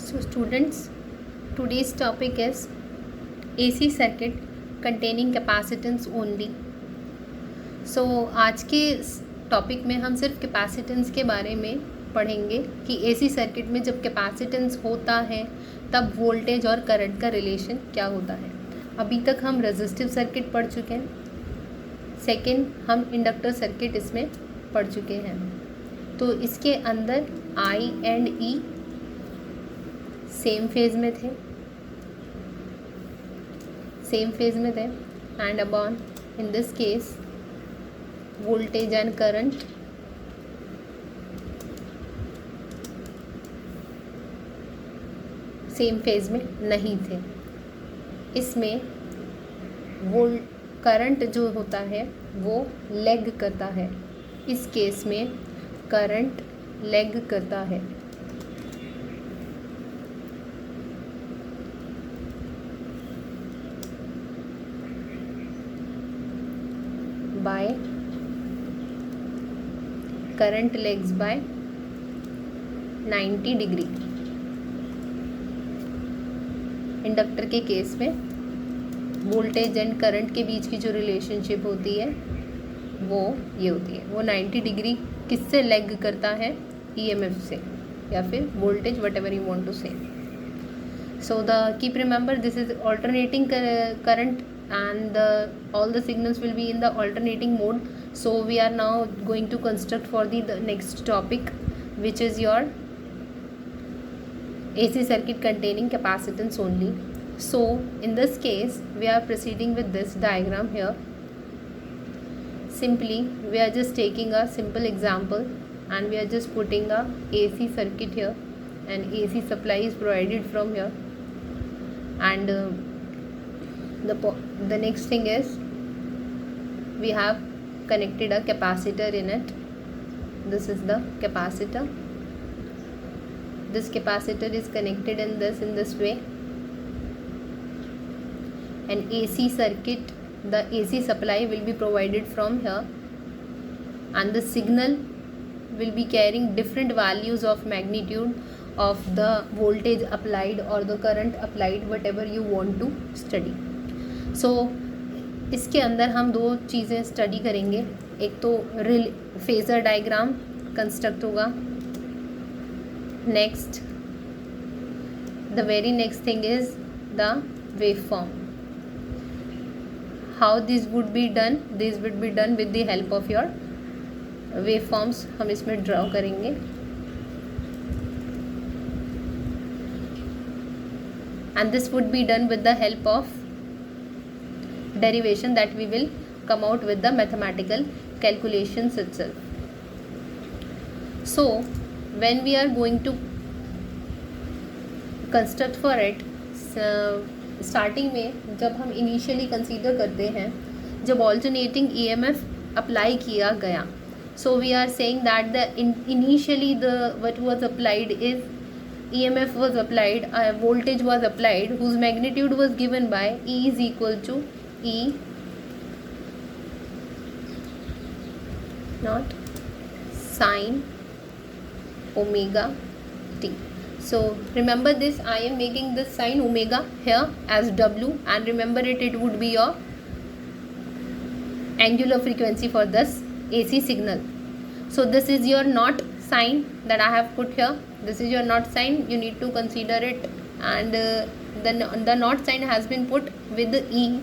So students, today's topic is AC circuit containing capacitance only. So आज के topic में हम सिर्फ कैपेसिटेंस के बारे में पढ़ेंगे कि AC सर्किट में जब कैपेसिटेंस होता है तब वोल्टेज और करंट का रिलेशन क्या होता है। अभी तक हम रेजिस्टिव सर्किट पढ़ चुके हैं, सेकेंड हम इंडक्टर सर्किट इसमें पढ़ चुके हैं। तो इसके अंदर I and E same phase में थे and upon in this case voltage and current same phase में नहीं थे। इसमें करंट जो होता है वो लैग करता है, इस केस में करंट लैग करता है। By current lags by 90 degree. Inductor के केस में वोल्टेज एंड करंट के बीच की जो रिलेशनशिप होती है वो ये होती है, वो 90 डिग्री किससे लैग करता है, ईएमएफ से या फिर voltage, whatever you want to say. So the keep remember this is alternating current and all the signals will be in the alternating mode. So we are now going to construct for the next topic, which is your AC circuit containing capacitance only. So in this case we are proceeding with this diagram here. Simply we are just taking a simple example and we are just putting a AC circuit here, and AC supply is provided from here, and the next thing is we have connected a capacitor in it. This is the capacitor. This capacitor is connected in this way. An AC circuit, the AC supply will be provided from here, and the signal will be carrying different values of magnitude of the voltage applied or the current applied, whatever you want to study. सो इसके अंदर हम दो चीज़ें study करेंगे। एक तो phasor diagram construct होगा, next the very next thing is the wave form. How this would be done with the help of your wave forms. हम इसमें ड्रॉ करेंगे and this would be done with the help of derivation that we will come out with the mathematical calculations itself. So when we are going to construct for it, starting में जब हम initially consider करते हैं जब alternating EMF apply किया गया, so we are saying that the initially the what was applied is EMF was applied, voltage was applied whose magnitude was given by E is equal to E not sine omega t. So remember this, I am making this sine omega here as W, and remember it would be your angular frequency for this AC signal. So this is your not sine that I have put here. This is your not sine, you need to consider it, and the not sign has been put with the E,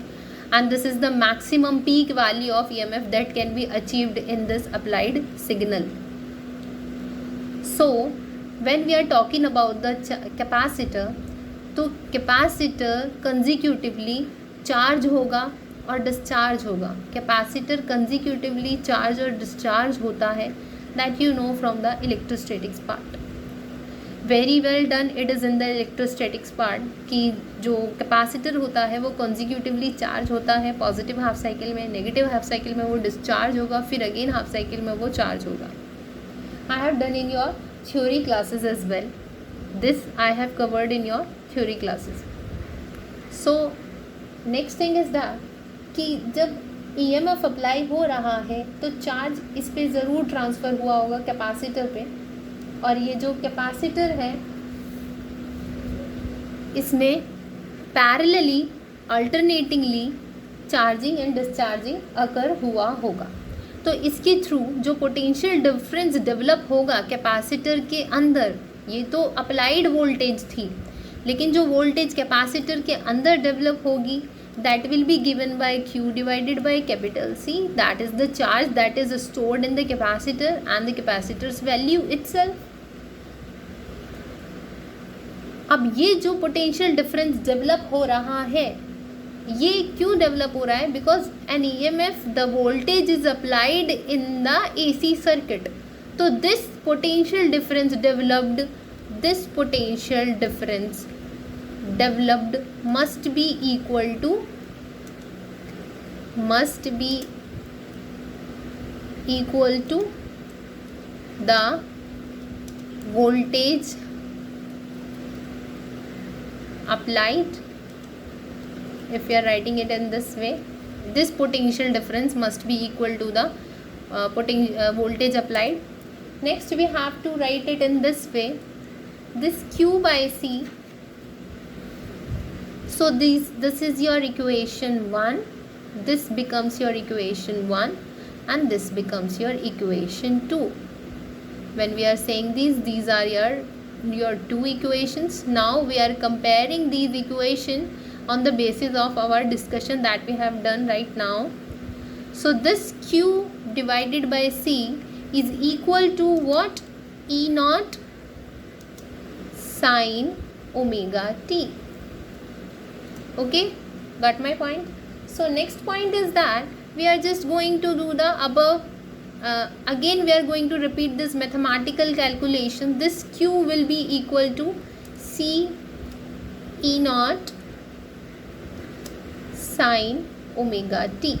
and this is the maximum peak value of EMF that can be achieved in this applied signal. So when we are talking about the capacitor, तो capacitor consecutively charge होगा और discharge होगा। Capacitor consecutively charge और discharge होता है, that you know from the electrostatics part. Very well done, it is in the electrostatics part कि जो capacitor होता है वो कंजिक्यूटिवली चार्ज होता है, पॉजिटिव हाफ साइकिल में, नेगेटिव हाफ साइकिल में वो डिस्चार्ज होगा, फिर अगेन हाफ साइकिल में वो चार्ज होगा। I have done in your theory classes as well, this I have covered in your theory classes. So next thing is that कि जब EMF अप्लाई हो रहा है तो चार्ज इस पर ज़रूर ट्रांसफ़र हुआ होगा कैपेसिटर पे, और ये जो कैपेसिटर है इसमें पैरेलली अल्टरनेटिंगली चार्जिंग एंड डिस्चार्जिंग अकर हुआ होगा। तो इसके थ्रू जो पोटेंशियल डिफरेंस डेवलप होगा कैपेसिटर के अंदर, ये तो अप्लाइड वोल्टेज थी, लेकिन जो वोल्टेज कैपेसिटर के अंदर डेवलप होगी that will be given by Q divided by capital C, that is the charge that is stored in the capacitor and the capacitor's value itself. अब ये जो पोटेंशियल डिफरेंस डेवलप हो रहा है, ये क्यों डेवलप हो रहा है? Because an EMF the voltage is applied in the AC सर्किट। तो this potential difference developed must be equal to the voltage applied. If you are writing it in this way, this potential difference must be equal to the voltage applied. Next we have to write it in this way, this Q by C. So this is your equation 1, this becomes your equation 1 and this becomes your equation 2. When we are saying these are your two equations. Now we are comparing these equations on the basis of our discussion that we have done right now. So this Q divided by C is equal to what? E naught sine omega t. Okay, got my point? So next point is that we are just going to do the above, again we are going to repeat this mathematical calculation. This Q will be equal to C E naught sine omega t.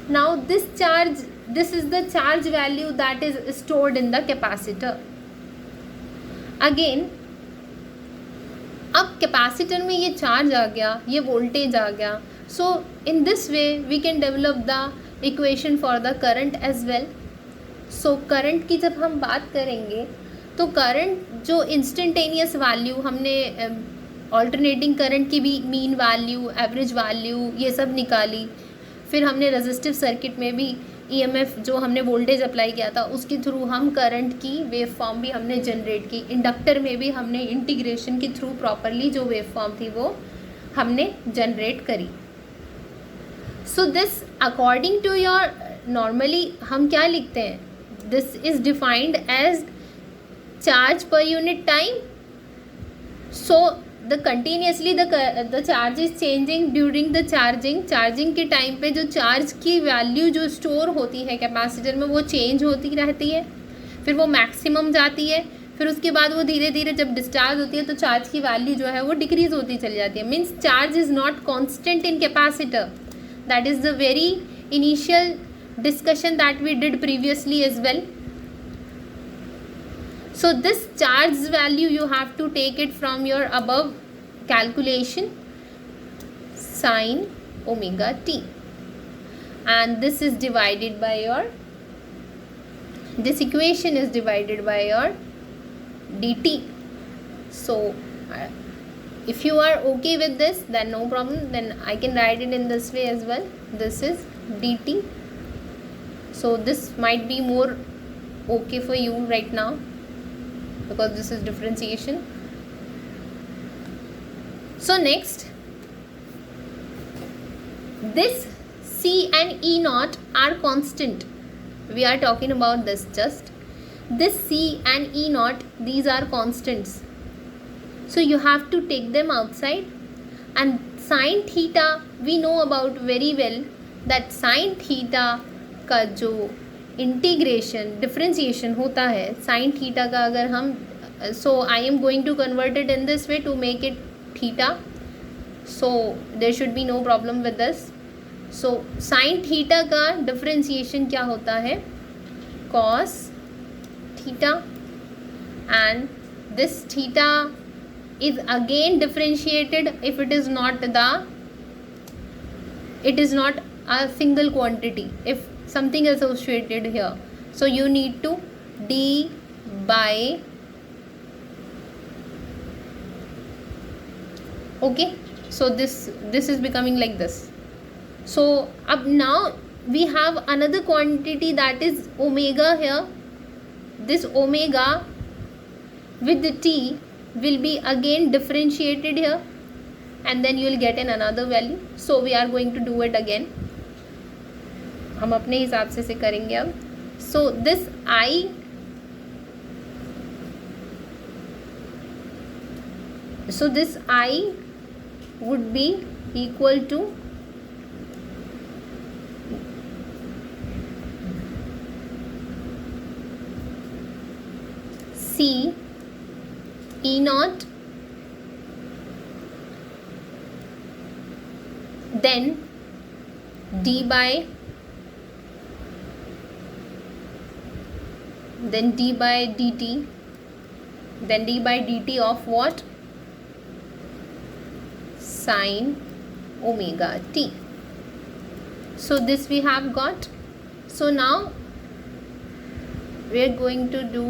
Now this is the charge value that is stored in the capacitor. Again, अब capacitor में ये charge आ गया, ये voltage आ गया. So in this way we can develop the equation for the current as well. So current की जब हम बात करेंगे तो करंट जो इंस्टेंटेनियस वैल्यू हमने ऑल्टरनेटिंग करंट की भी मीन वैल्यू, एवरेज वैल्यू, ये सब निकाली. फिर हमने रेजिस्टिव सर्किट में भी ईएमएफ जो हमने वोल्टेज अप्लाई किया था उसके थ्रू हम करंट की वेव फॉर्म भी हमने जनरेट की. इंडक्टर में भी हमने इंटीग्रेशन के थ्रू प्रॉपरली जो वेव फॉर्म थी वो हमने जनरेट करी. So this according to your, normally हम क्या लिखते हैं, this is defined as charge per unit time. So the continuously the charge is changing during the charging के टाइम पे जो चार्ज की वैल्यू जो स्टोर होती है कैपेसिटर में वो चेंज होती रहती है. फिर वो मैक्सिमम जाती है, फिर उसके बाद वो धीरे धीरे जब डिस्चार्ज होती है तो चार्ज की वैल्यू जो है वो डिक्रीज होती चली जाती है. Means charge is not constant in capacitor. That is the very initial discussion that we did previously as well. So this charge value you have to take it from your above calculation, sine omega t, and this is divided by your, this equation is divided by your dt. So if you are okay with this, then no problem, then I can write it in this way as well. This is dt. So this might be more okay for you right now because this is differentiation. So next, this C and E naught are constant. We are talking about this just. This C and E naught, these are constants. So you have to take them outside. And sin theta, we know about very well that sin theta का जो integration differentiation होता है sign theta का, अगर हम, so I am going to convert it in this way to make it theta. So there should be no problem with this. So sine theta का differentiation क्या होता है, cos theta, and this theta is again differentiated if it is not a single quantity, if something associated here. So you need to d by Okay, so this is becoming like this. So up now we have another quantity, that is omega here. This omega with the t will be again differentiated here, and then you will get an another value. So we are going to do it again. हम अपने हिसाब से करेंगे अब. So this I, so this I would be equal to C E naught, then d by dt, then d by dt of what? Sine omega t. So this we have got. So now we are going to do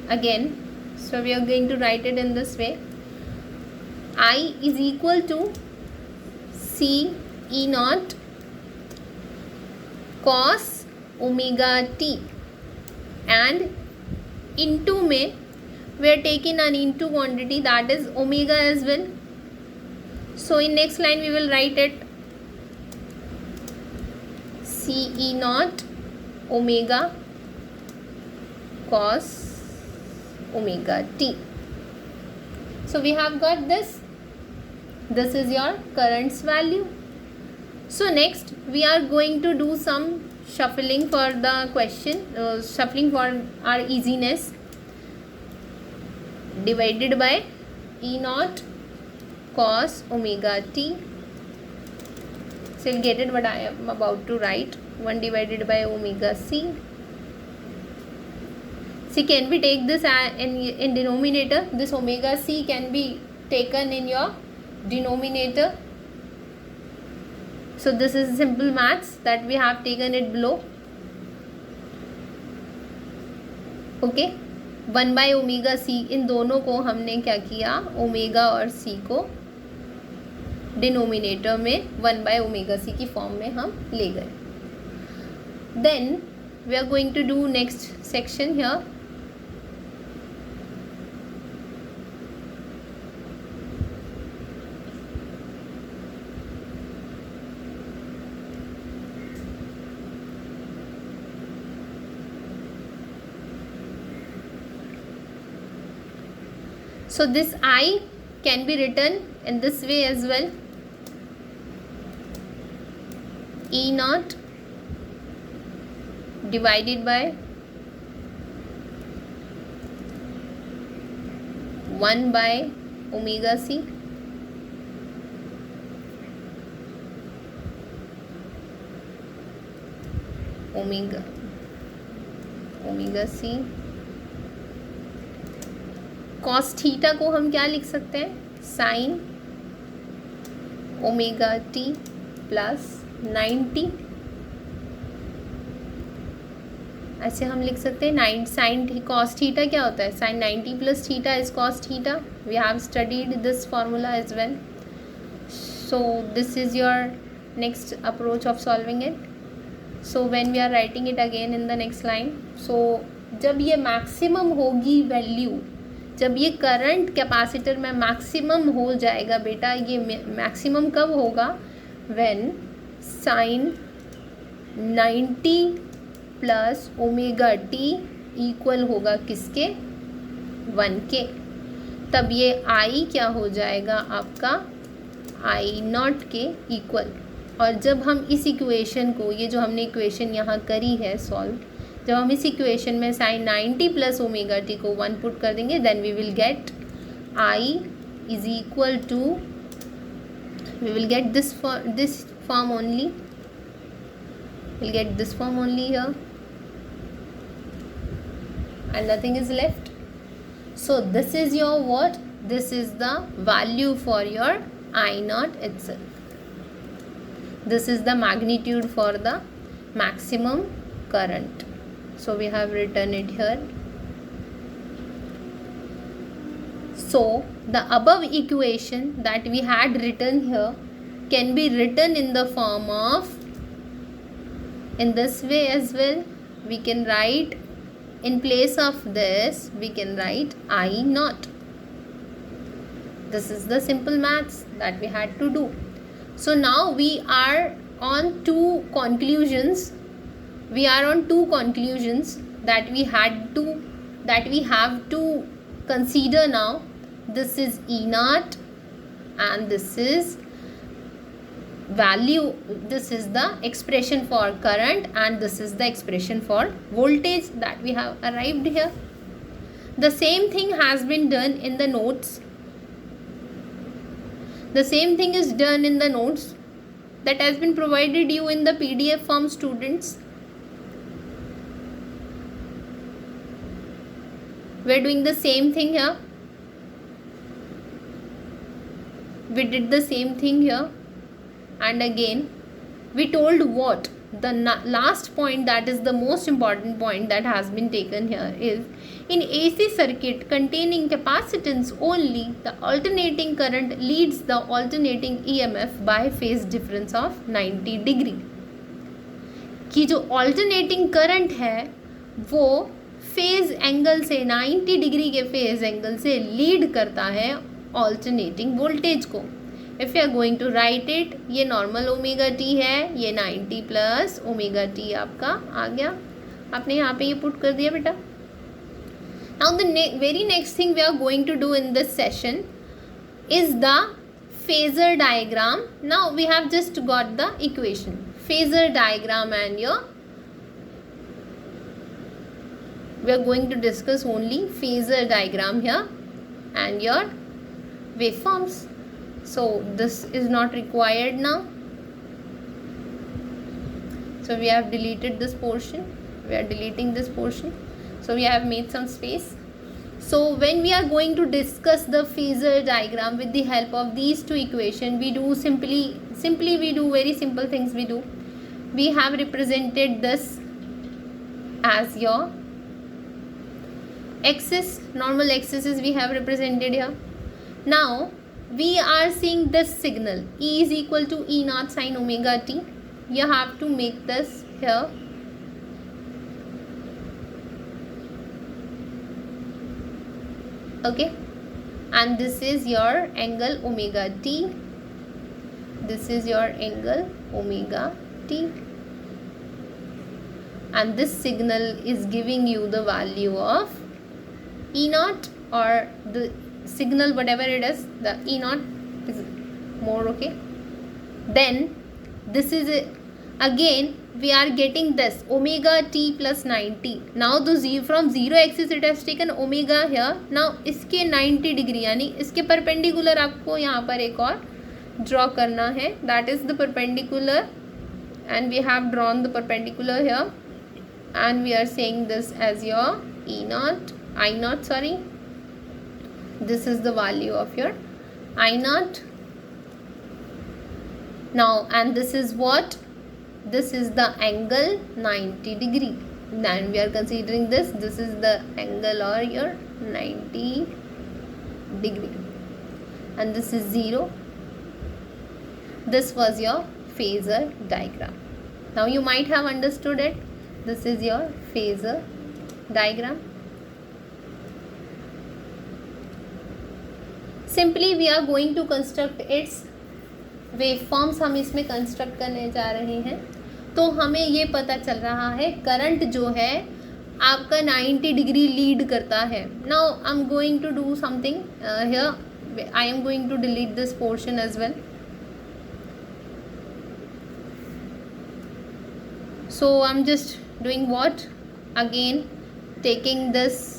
again. So we are going to write it in this way. I is equal to C E naught cos omega t, and into में we are taking an into quantity, that is omega as well. So in next line we will write it C E naught omega cos omega t. So we have got this. This is your currents value. So next we are going to do some shuffling for the question, shuffling for our easiness. Divided by E naught cos omega t. So you'll get it what I am about to write. 1 divided by omega c. See, can we take this in denominator? This omega c can be taken in your denominator. So this is simple maths that we have taken it below. Okay, 1 by omega c, इन दोनों को हमने क्या किया, omega और c को denominator में 1 by omega c की form में हम ले गए. Then we are going to do next section here. So this I can be written in this way as well. E naught divided by 1 by omega c omega c. Cos theta को हम क्या लिख सकते हैं, sine omega T plus 90, ऐसे हम लिख सकते हैं. साइन कॉस थीटा क्या होता है, sine 90 plus theta is cos theta. We have studied this formula as well. So this is your next approach of solving it. So when we are writing it again in the next line, so जब ये maximum होगी value, जब ये current capacitor में maximum हो जाएगा बेटा, ये मैक्सिमम कब होगा, when sine 90 plus omega t equal होगा किसके, 1 के. तब ये आई क्या हो जाएगा आपका, आई नॉट के इक्वल. और जब हम इस इक्वेशन को, ये जो हमने इक्वेशन यहाँ करी है सॉल्व, जब हम इस इक्वेशन में साइन 90 प्लस ओमेगा टी को 1 पुट कर देंगे, then we will get I is equal to, we will get this form only, will get this form only here and nothing is left. So this is your what, this is the value for your I naught itself. This is the magnitude for the maximum current. So we have written it here. So the above equation that we had written here can be written in the form of, in this way as well. We can write, in place of this we can write I naught. This is the simple maths that we had to do. So now we are on two conclusions. We are on two conclusions that we have to consider now. This is E naught and this is value, this is the expression for current and this is the expression for voltage that we have arrived here. The same thing has been done in the notes. The same thing is done in the notes that has been provided you in the PDF form, students. We are doing the same thing here. We did the same thing here. And again we told what the last point, that is the most important point that has been taken here, is in AC circuit containing capacitance only, the alternating current leads the alternating EMF by phase difference of 90 degree. कि जो alternating current है वो phase angle से 90 degree के phase angle से lead करता है alternating voltage को. If you are going to write it, ये नॉर्मल ओमेगा टी है, ये 90 प्लस ओमेगा टी आपका आ गया. आपने यहाँ पे ये पुट कर दिया बेटा. Now the very next thing we are going to do in this session is the phasor diagram. Now we have just got the equation, phasor diagram, and we are going to discuss only phasor diagram here and your waveforms. So this is not required now. So we have deleted this portion. We are deleting this portion. So we have made some space. So when we are going to discuss the phasor diagram with the help of these two equations, we do simply we do very simple things. We have represented this as your axis, normal axis we have represented here. Now we are seeing this signal E is equal to E naught sin omega t. You have to make this here. Okay, and this is your angle omega t. This is your angle omega t, and this signal is giving you the value of E naught, or the signal whatever it is, the E naught is more. Okay, then this is it. Again we are getting this omega t plus 90. Now the from 0 axis it has taken omega here. Now इसके 90 degree यानी इसके perpendicular आपको यहाँ पर एक और draw करना है, that is the perpendicular, and we have drawn the perpendicular here, and we are saying this as your E naught, I naught, sorry. This is the value of your I naught. Now, and this is what? This is the angle 90 degree. Then we are considering this. This is the angle or your 90 degree. And this is 0. This was your phasor diagram. Now you might have understood it. This is your phasor diagram. Simply we are going to construct its waveforms. हम इसमें construct करने जा रहे हैं. तो हमें ये पता चल रहा है करंट जो है आपका 90 डिग्री लीड करता है. Now I am going to do something here. I am going to delete this portion as well. So I'm just doing what? Again taking this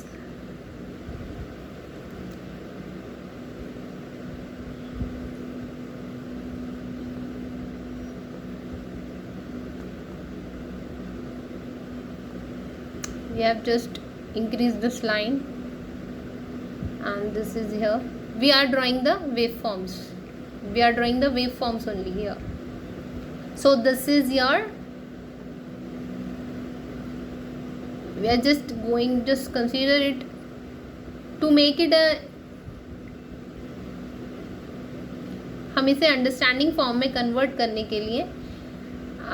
we have just increased this line, and this is here. We are drawing the waveforms. We are drawing the waveforms only here. So this is your, we are just going, just consider it to make it a हम इसे understanding form में convert करने के लिए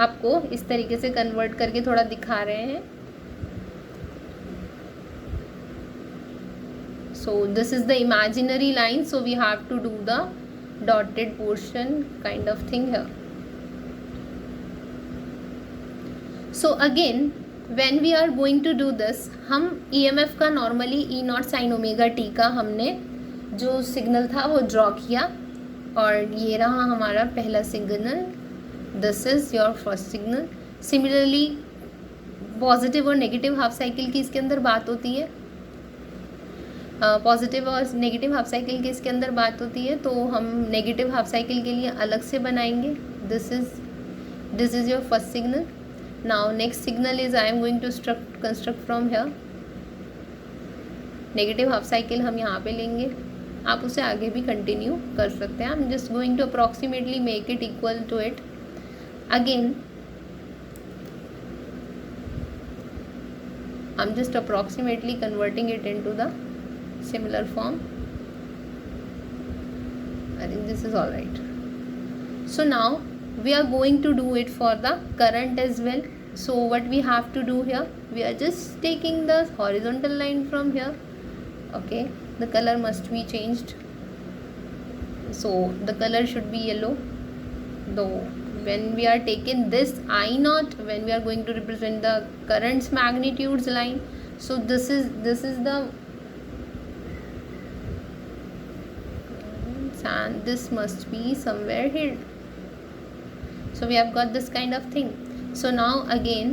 आपको इस तरीके से कन्वर्ट करके थोड़ा दिखा रहे हैं. So this is the imaginary line, so we have to do the dotted portion kind of thing here. So again when we are going to do this, हम EMF का normally E not sine omega T का हमने जो signal था वो draw किया, और ये रहा हमारा पहला signal. This is your first signal. Similarly positive और नेगेटिव हाफ साइकिल की इसके अंदर बात होती है. पॉजिटिव और नेगेटिव हाफ साइकिल की इसके अंदर बात होती है, तो हम नेगेटिव हाफ साइकिल के लिए अलग से बनाएंगे. This is your first signal. Now next signal is I am going to construct from here. Negative half cycle हम यहाँ पे लेंगे, आप उसे आगे भी कंटिन्यू कर सकते हैं. I am just going to approximately make it equal to it. Again I am just approximately converting it into the similar form. I think this is all right. So now we are going to do it for the current as well. So what we have to do here, we are just taking the horizontal line from here. Okay, the color must be changed. So the color should be yellow. Though when we are taking this I naught, when we are going to represent the current's magnitudes line, so this is the, and this must be somewhere here. So we have got this kind of thing. So now again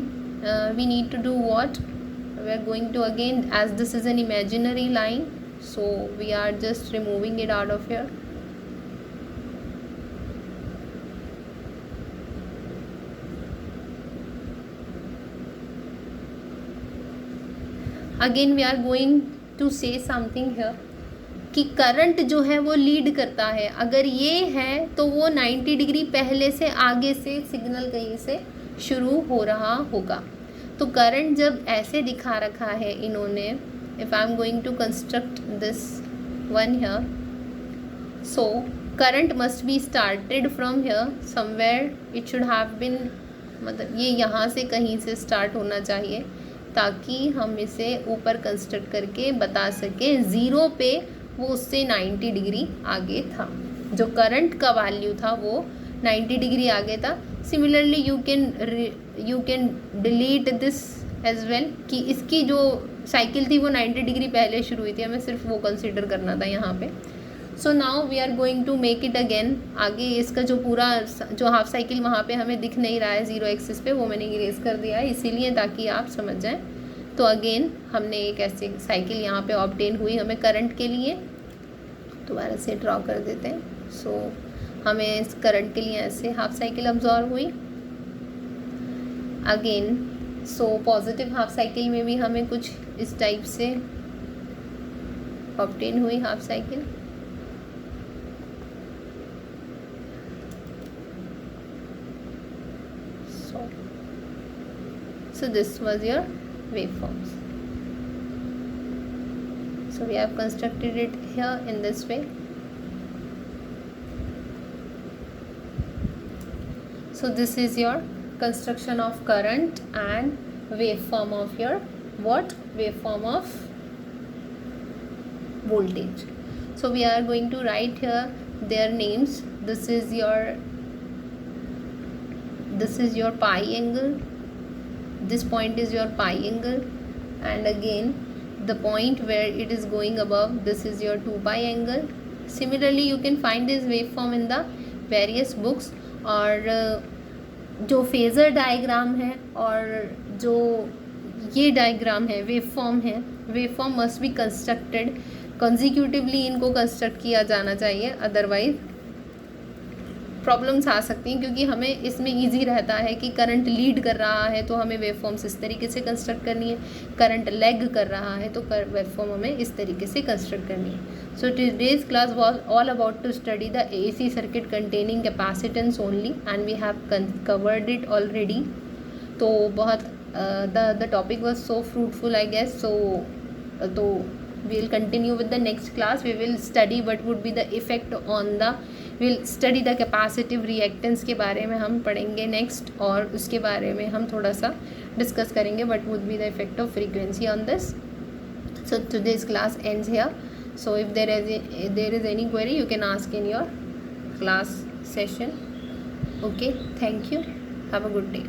we need to do what? We are going to again, as this is an imaginary line, so we are just removing it out of here. Again we are going to say something here कि current जो है वो lead करता है. अगर ये है तो वो 90 डिग्री पहले से आगे से सिग्नल कहीं से शुरू हो रहा होगा. तो करंट जब ऐसे दिखा रखा है इन्होंने, if I am going to construct this one here, so current must be started from here somewhere. It should have been, मतलब ये यहाँ से कहीं से स्टार्ट होना चाहिए, ताकि हम इसे ऊपर कंस्ट्रक्ट करके बता सकें ज़ीरो पे वो उससे 90 डिग्री आगे था. जो करंट का वैल्यू था वो 90 डिग्री आगे था. Similarly you can delete this as well, कि इसकी जो साइकिल थी वो 90 डिग्री पहले शुरू हुई थी, हमें सिर्फ वो कंसीडर करना था यहाँ पे. So now we are going to make it again. आगे इसका जो पूरा जो हाफ साइकिल वहाँ पे हमें दिख नहीं रहा है जीरो एक्सिस पे, वो मैंने इरेज कर दिया है इसीलिए, ताकि आप समझ जाएं. तो अगेन हमने एक ऐसी साइकिल यहाँ पे ऑब्टेन हुई हमें करंट के लिए. दोबारा से ड्रॉ कर देते हैं. सो हमें इस करंट के लिए ऐसे हाफ साइकिल अब्जॉर्व हुई. Again so positive half cycle में भी हमें कुछ इस टाइप से ऑब्टेन हुई half cycle. So this was your waveforms. So we have constructed it here in this way. So this is your construction of current and waveform of your what? Waveform of voltage. So we are going to write here their names. This is your pi angle. This point is your pi angle, and again the point where it is going above, this is your 2 pi angle. Similarly you can find this waveform in the various books. और जो phasor diagram है और जो ये diagram है waveform है, waveform must be constructed consecutively. इनको construct किया जाना चाहिए, अदरवाइज प्रॉब्लम्स आ सकती हैं, क्योंकि हमें इसमें इजी रहता है कि करंट लीड कर रहा है तो हमें वेवफॉर्म्स इस तरीके से कंस्ट्रक्ट करनी है, करंट लैग कर रहा है तो वेवफॉर्म हमें इस तरीके से कंस्ट्रक्ट करनी है. So today's class was all about to study the AC circuit containing capacitance only, and we have covered it already. तो बहुत the topic was so fruitful I guess. So we will continue with the next class. We will study what would be the effect on the will study the capacitive reactance के बारे में हम पढ़ेंगे next, और उसके बारे में हम थोड़ा सा डिस्कस करेंगे what would be the effect of frequency on this. So today's class ends here. So if there is any query, you can ask in your class session. Okay, thank you. Have a good day.